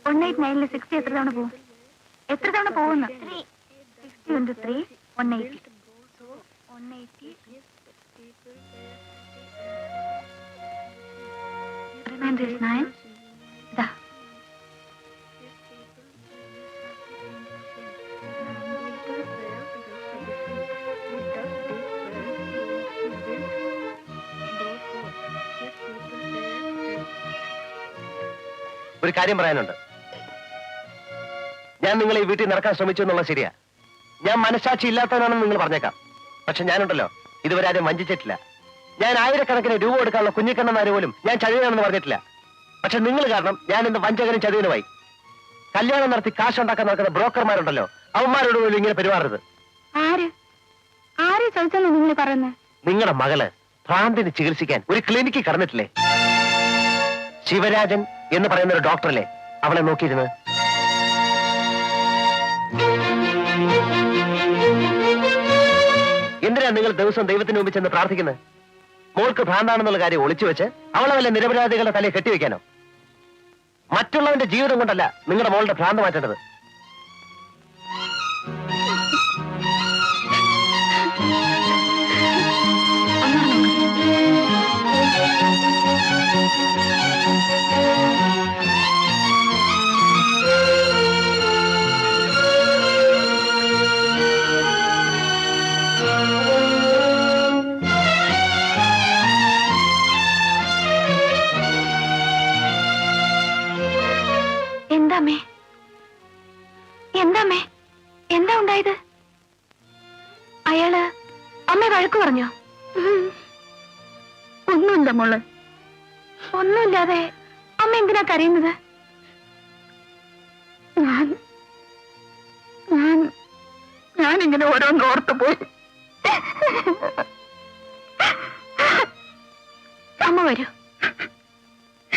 189 60 എത്ര തവണ പോകും? എത്ര തവണ പോകുന്ന? 60 × 3 180. 180 remainder is 9. Da. ഒരു കാര്യം പറയാനുണ്ട്. ഞാൻ നിങ്ങളെ ഈ വീട്ടിൽ നടക്കാൻ ശ്രമിച്ചു എന്നുള്ളത് ശരിയാ. ഞാൻ മനസാക്ഷി ഇല്ലാത്തവനാണെന്ന് നിങ്ങൾ പറഞ്ഞേക്കാം. പക്ഷെ ഞാനുണ്ടല്ലോ, ഇതുവരെ ആരും വഞ്ചിച്ചിട്ടില്ല. ഞാൻ ആയിരക്കണക്കിന് രൂപ കൊടുക്കാനുള്ള കുഞ്ഞിക്കണ്ണന്മാര് പോലും ഞാൻ ചതിയനാണെന്ന് പറഞ്ഞിട്ടില്ല. പക്ഷെ നിങ്ങൾ കാരണം ഞാൻ ഇന്ന് വഞ്ചകനും ചതിയനുമായി. കല്യാണം നടത്തി കാശുണ്ടാക്കാൻ നടക്കുന്ന ബ്രോക്കർമാരുണ്ടല്ലോ, അവന്മാരോട് പോലും ഇങ്ങനെ പെരുമാറരുത്. ആര് ചോദിച്ചാലും നിങ്ങൾ പറയുന്നത്? നിങ്ങളുടെ മകള് ഭ്രാന്തിന് ചികിത്സിക്കാൻ ഒരു ക്ലിനിക്കിൽ കടന്നിട്ടില്ലേ? ശിവരാജൻ എന്ന് പറയുന്ന ഒരു ഡോക്ടറല്ലേ അവളെ നോക്കിയിരുന്നത്? എന്തിനാ നിങ്ങൾ ദിവസം ദൈവത്തിന് മുമ്പിൽ ചെന്ന് പ്രാർത്ഥിക്കുന്നത്? മോൾക്ക് ഭ്രാന്താണെന്നുള്ള കാര്യം ഒളിച്ചു വെച്ച് അവളെ വല്ല നിരപരാധികളുടെ തലയെ കെട്ടിവെക്കാനോ? മറ്റുള്ളവന്റെ ജീവിതം കൊണ്ടല്ല നിങ്ങളുടെ മോളുടെ ഭ്രാന്ത് മാറ്റേണ്ടത്. എന്താ ഉണ്ടായത്? അയാള് അമ്മ വഴക്ക് പറഞ്ഞോ? ഒന്നുമില്ല മോളെ, ഒന്നുമില്ലാതെ അമ്മ എന്തിനാ കരയുന്നത്? ഞാനിങ്ങനെ ഓരോന്ന് ഓർത്തു പോയി. അമ്മ വരൂ,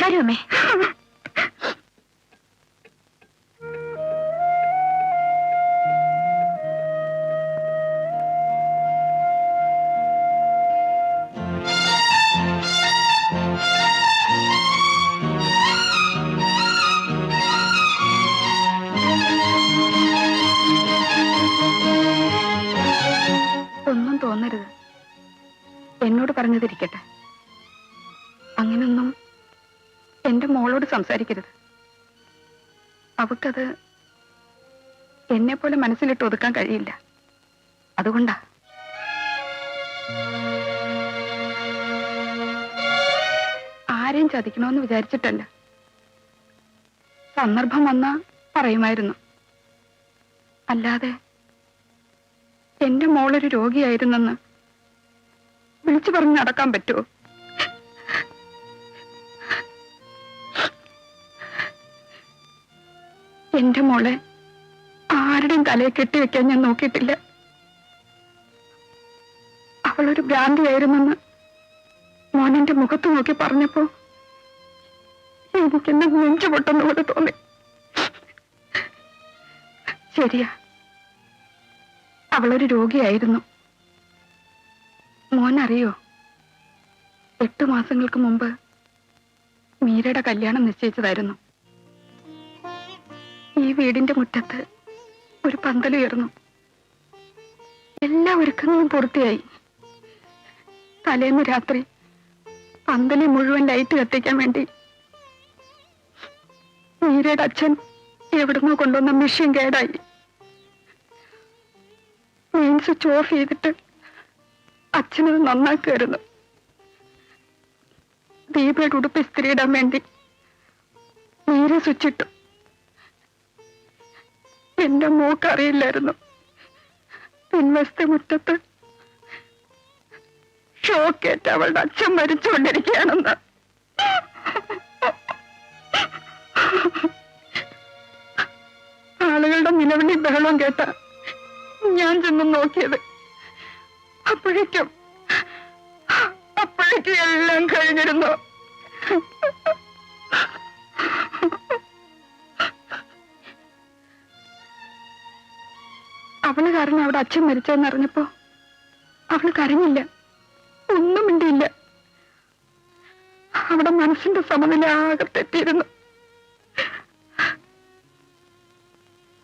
വരൂ അമ്മേ. ഒന്നും തോന്നരുത്, എന്നോട് പറഞ്ഞതിരിക്കട്ടെ. അങ്ങനൊന്നും എന്റെ മോളോട് സംസാരിക്കരുത്. അവക്കത് എന്നെ പോലെ മനസ്സിലിട്ട് ഒതുക്കാൻ കഴിയില്ല. അതുകൊണ്ടാ. ആരെയും ചതിക്കണമെന്ന് വിചാരിച്ചിട്ടല്ല. സന്ദർഭം വന്നാ പറയുമായിരുന്നു. അല്ലാതെ എന്റെ മോളൊരു രോഗിയായിരുന്നെന്ന് വിളിച്ചു പറഞ്ഞ് നടക്കാൻ പറ്റുമോ? എന്റെ മോളെ ആരുടെയും തലയെ കെട്ടിവെക്കാൻ ഞാൻ നോക്കിയിട്ടില്ല. അവളൊരു ഭ്രാന്തിയായിരുന്നെന്ന് മോനെന്റെ മുഖത്ത് നോക്കി പറഞ്ഞപ്പോ എനിക്കെന്നെ നെഞ്ചു പൊട്ടുന്നപോലെ തോന്നി. ശരിയാ, അവളൊരു രോഗിയായിരുന്നു. മോനറിയോ, 8 മാസങ്ങൾക്ക് മുമ്പ് മീരയുടെ കല്യാണം നിശ്ചയിച്ചതായിരുന്നു. ഈ വീടിന്റെ മുറ്റത്ത് ഒരു പന്തലുയർന്നു. എല്ലാ ഒരുക്കങ്ങളും പൂർത്തിയായി. തലേന്ന് രാത്രി പന്തലിൽ മുഴുവൻ ലൈറ്റ് കത്തിക്കാൻ വേണ്ടി മീരയുടെ അച്ഛൻ എവിടുന്നോ കൊണ്ടുവന്ന മെഷീൻ കേടായി. മെയിൻ സ്വിച്ച് ഓഫ് ചെയ്തിട്ട് അച്ഛനത് നന്നാക്കുമായിരുന്നു. ദീപയുടെ ഉടുപ്പ് ഇസ്തിരിയിടാൻ വേണ്ടി മീര സ്വിച്ച് ഇട്ടു. എന്റെ മോക്കറിയില്ലായിരുന്നു പിൻവശത്തെ മുറ്റത്ത് ഷോക്കേറ്റ് അവളുടെ അച്ഛൻ മരിച്ചുകൊണ്ടിരിക്കുകയാണെന്ന്. ആളുകളുടെ നിലവിളി ബഹളം കേട്ട ഞാൻ ചെന്ന് നോക്കിയത്. അപ്പോഴേക്കും എല്ലാം കഴിഞ്ഞിരുന്നു. അവള് കാരണം അവിടെ അച്ഛൻ മരിച്ചെന്നറിഞ്ഞപ്പോ അവള് കരഞ്ഞില്ല, ഒന്നും മിണ്ടിയില്ല. അവിടെ മനസ്സിന്റെ സമനില ആകെ തെറ്റിയിരുന്നു.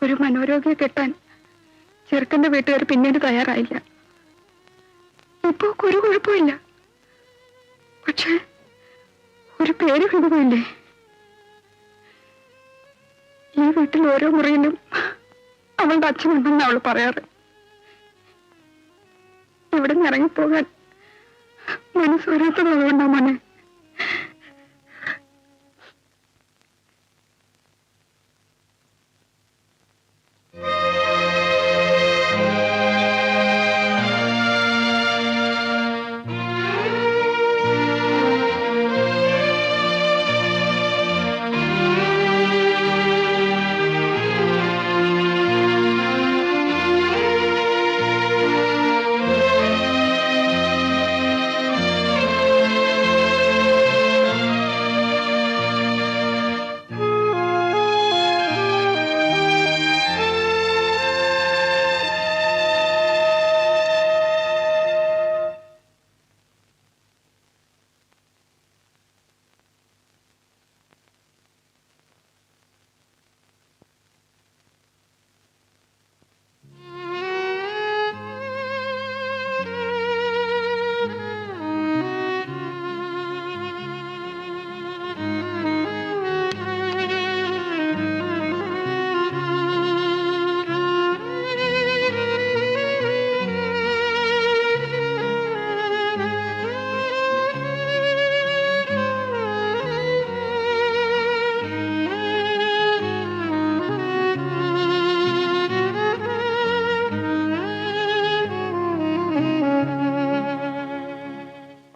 ഒരു മനോരോഗിയെ കെട്ടാൻ ചെറുക്കന്റെ വീട്ടുകാർ പിന്നീട് തയ്യാറായില്ല. ഇപ്പൊ ഒരു കുഴപ്പമില്ല. പക്ഷെ ഒരു പേര് വിടുകയില്ലേ? ഈ വീട്ടിൽ ഓരോ മുറിയിലും അവളുടെ അച്ഛനുണ്ടെന്ന് അവൾ പറയാറ്. ഇവിടെ നിന്ന് ഇറങ്ങിപ്പോകാൻ മനസ്സ് വരാത്തതുകൊണ്ടാ മോനെ.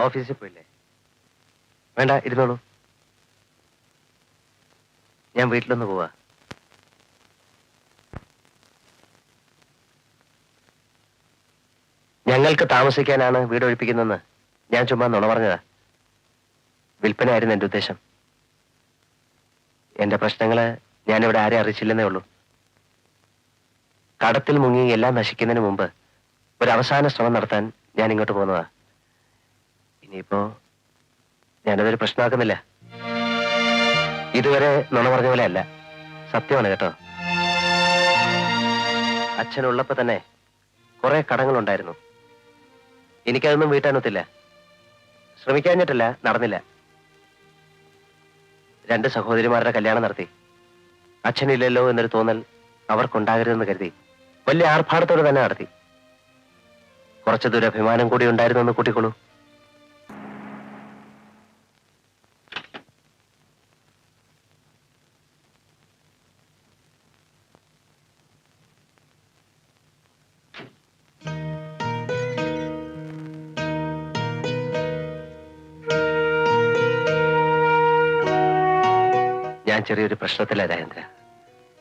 ഓഫീസിൽ പോയില്ലേ? വേണ്ട, ഇരുന്നോളൂ. ഞാൻ വീട്ടിലൊന്ന് പോവാ. ഞങ്ങൾക്ക് താമസിക്കാനാണ് വീട് ഒഴിപ്പിക്കുന്നതെന്ന് ഞാൻ ചുമ്മാ നുണ പറഞ്ഞതാ. വിൽപ്പനയായിരുന്നു എന്റെ ഉദ്ദേശം. എന്റെ പ്രശ്നങ്ങള് ഞാനിവിടെ ആരെ അറിയിച്ചില്ലെന്നേ ഉള്ളൂ. കടത്തിൽ മുങ്ങി എല്ലാം നശിക്കുന്നതിന് മുമ്പ് ഒരു അവസാന ശ്രമം നടത്താൻ ഞാൻ ഇങ്ങോട്ട് പോകുന്നതാ. ഇനിയിപ്പോ ഞാനതൊരു പ്രശ്നമാക്കുന്നില്ല. ഇതുവരെ നുണ പറഞ്ഞ പോലെ അല്ല, സത്യമാണ് കേട്ടോ. അച്ഛനുള്ളപ്പോ തന്നെ കുറെ കടങ്ങളുണ്ടായിരുന്നു. എനിക്കതൊന്നും വീട്ടാനൊത്തില്ല. ശ്രമിക്കാഞ്ഞിട്ടല്ല, നടന്നില്ല. 2 സഹോദരിമാരുടെ കല്യാണം നടത്തി. അച്ഛനില്ലല്ലോ എന്നൊരു തോന്നൽ അവർക്കുണ്ടാകരുതെന്ന് കരുതി വലിയ ആർഭാടത്തോടെ തന്നെ നടത്തി. കുറച്ചു ദുരഭിമാനം കൂടി ഉണ്ടായിരുന്നു എന്ന് കൂട്ടിക്കൊള്ളൂ. ഞാൻ ചെറിയൊരു പ്രശ്നത്തില രാജേന്ദ്ര.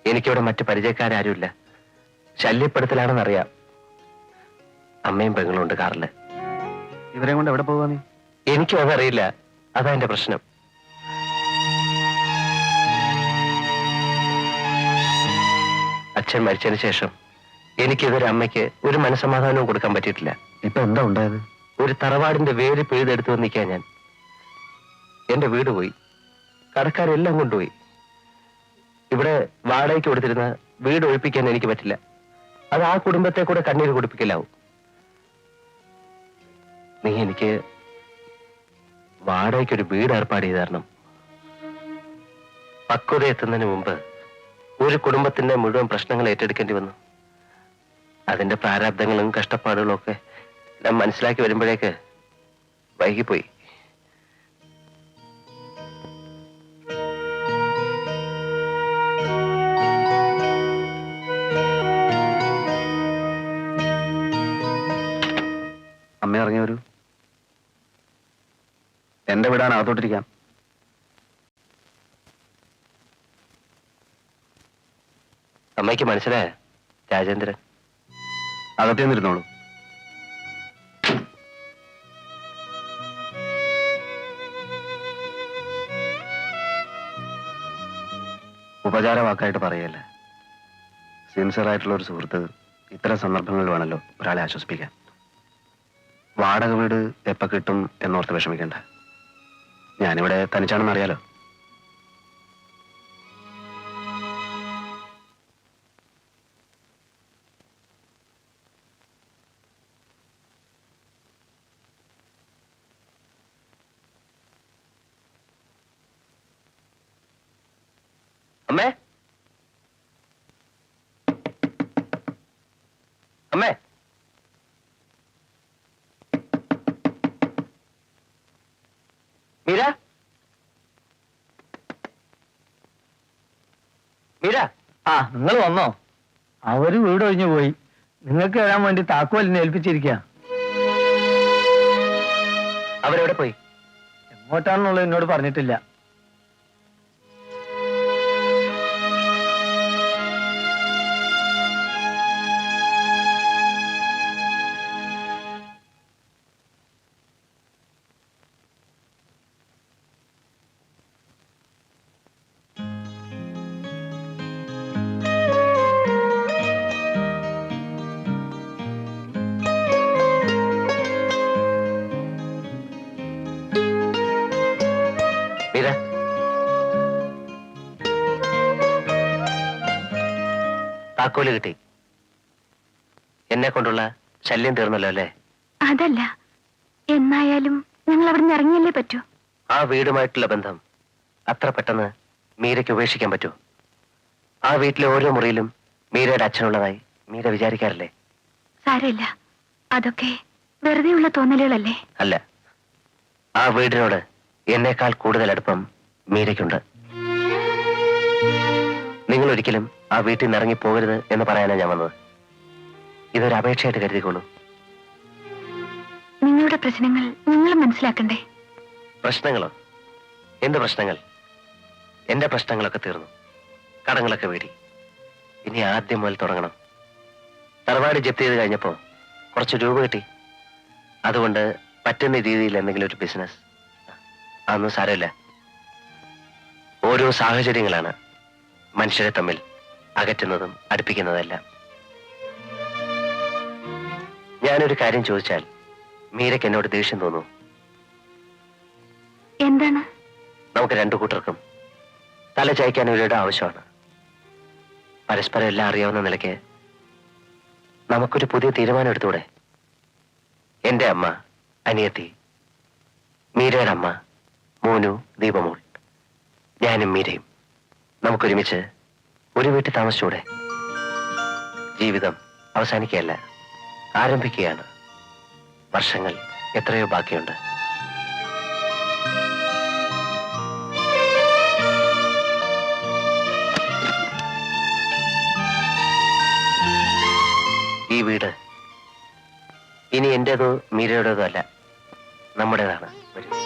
എനിക്കിവിടെ മറ്റു പരിചയക്കാരാരുമില്ല. ശല്യപ്പെടുത്തലാണെന്നറിയാം. അമ്മയും പെങ്ങളും ഉണ്ട് കാറില്. ഇവരെ കൊണ്ട് എവിടെ പോവാ നീ? എനിക്കും അതറിയില്ല. അതാ എന്റെ പ്രശ്നം. അച്ഛൻ മരിച്ചതിന് ശേഷം എനിക്കിതൊരു അമ്മയ്ക്ക് ഒരു മനസ്സമാധാനവും കൊടുക്കാൻ പറ്റിയിട്ടില്ല. ഇപ്പൊ എന്താ ഉണ്ടായത്? ഒരു തറവാടിന്റെ വേര് പിഴുതെടുത്തു വന്നിക്കാൻ ഞാൻ. എന്റെ വീട് പോയി, കടക്കാരെല്ലാം കൊണ്ടുപോയി. ഇവിടെ വാടകയ്ക്ക് കൊടുത്തിരുന്ന വീട് ഒഴിപ്പിക്കാൻ എനിക്ക് പറ്റില്ല. അത് ആ കുടുംബത്തെ കൂടെ കണ്ണീര് കുടിപ്പിക്കലാവും. നീ എനിക്ക് വാടകയ്ക്കൊരു വീട് ഏർപ്പാട് ചെയ്ത് തരണം. പക്വത എത്തുന്നതിന് മുമ്പ് ഒരു കുടുംബത്തിന്റെ മുഴുവൻ പ്രശ്നങ്ങൾ ഏറ്റെടുക്കേണ്ടി വന്നു. അതിന്റെ പ്രാരാബ്ദങ്ങളും കഷ്ടപ്പാടുകളും ഒക്കെ ഞാൻ മനസ്സിലാക്കി വരുമ്പോഴേക്ക് വൈകിപ്പോയി. അമ്മ ഇറങ്ങി വരൂ. എന്റെ വീടാണ്, അകത്തോട്ടിരിക്കാം. അമ്മയ്ക്ക് മനസ്സിലായ രാജേന്ദ്രൻ? അകത്തേന്നിരുന്നോളൂ. ഉപചാര വാക്കായിട്ട് പറയല്ല. സിൻസിയറായിട്ടുള്ള ഒരു സുഹൃത്ത് ഇത്തരം സന്ദർഭങ്ങളിൽ വേണമല്ലോ ഒരാളെ ആശ്വസിപ്പിക്കാൻ. വാടക വീട് എപ്പോ കിട്ടും എന്നോർത്ത് വിഷമിക്കണ്ട. ഞാനിവിടെ തനിച്ചാണെന്ന് അറിയാലോ. അമ്മേ അമ്മേ മീര മീര ആ നിങ്ങൾ വന്നോ? അവര് വീട് ഒഴിഞ്ഞു പോയി. നിങ്ങൾക്ക് വരാൻ വേണ്ടി താക്കോലിനെ ഏൽപ്പിച്ചിരിക്കുക. അവരെവിടെ പോയി? എങ്ങോട്ടാണെന്നുള്ളത് എന്നോട് പറഞ്ഞിട്ടില്ല. മീര താക്കോല് കിട്ടി. എന്നെ കൊണ്ടുള്ള ശല്യം തീർന്നല്ലോ അല്ലേ? അതല്ല, എന്നായാലും ഞങ്ങൾ അവിടെ നിന്ന് ഇറങ്ങിയല്ലേ പറ്റൂ. ആ വീടുമായിട്ടുള്ള ബന്ധം അത്ര പെട്ടെന്ന് മീരയ്ക്ക് ഉപേക്ഷിക്കാൻ പറ്റൂ? ആ വീട്ടിലെ ഓരോ മുറിയിലും മീരയുടെ അച്ഛനുള്ളതായി മീര വിചാരിക്കാറില്ലേ? സാരമില്ല, അതൊക്കെ വെറുതെയുള്ള തോന്നലുകളല്ലേ. അല്ല, ആ വീടിനോട് എന്നേക്കാൾ കൂടുതൽ അടുപ്പം മീരയ്ക്കുണ്ട്. നിങ്ങൾ ഒരിക്കലും ആ വീട്ടിൽ നിന്ന് ഇറങ്ങി പോകരുത് എന്ന് പറയാനാണ് ഞാൻ വന്നത്. ഇതൊരു അപേക്ഷയായിട്ട് കരുതിക്കോളൂ. നിങ്ങളുടെ പ്രശ്നങ്ങൾ നിങ്ങൾ മനസ്സിലാക്കണ്ടേ? പ്രശ്നങ്ങളോ? എന്ത് പ്രശ്നങ്ങൾ? എന്റെ പ്രശ്നങ്ങളൊക്കെ തീർന്നു, കടങ്ങളൊക്കെ വീടി. ഇനി ആദ്യം മുതൽ തുടങ്ങണം. തറവാട് ജപ്തി ചെയ്ത് കഴിഞ്ഞപ്പോ കുറച്ച് രൂപ കിട്ടി. അതുകൊണ്ട് പറ്റുന്ന രീതിയിൽ എന്തെങ്കിലും ഒരു ബിസിനസ്. അതൊന്നും സാരമില്ല. ഓരോ സാഹചര്യങ്ങളാണ് മനുഷ്യരെ തമ്മിൽ അകറ്റുന്നതും അടുപ്പിക്കുന്നതെല്ലാം. ഞാനൊരു കാര്യം ചോദിച്ചാൽ മീരയ്ക്ക് എന്നോട് ദേഷ്യം തോന്നുന്നു. എന്താണ്? നമുക്ക് രണ്ടു കൂട്ടർക്കും തല ചായ്ക്കാൻ ഒരിടം ആവശ്യമാണ്. പരസ്പരം എല്ലാം അറിയാവുന്ന നിലയ്ക്ക് നമുക്കൊരു പുതിയ തീരുമാനം എടുത്തൂടെ? എന്റെ അമ്മ, അനിയത്തി, മീരയുടെ അമ്മ, മോനു, ദീപമോൾ, ഞാനും മീരയും നമുക്കൊരുമിച്ച് ഒരു വീട്ടിൽ താമസിച്ചൂടെ? ജീവിതം അവസാനിക്കുകയല്ല, ആരംഭിക്കുകയാണ്. വർഷങ്ങൾ എത്രയോ ബാക്കിയുണ്ട്. ഈ വീട് ഇനി എന്റേതോ മീരയുടേതോ അല്ല, നമ്മുടേതാണ്. വരൂ.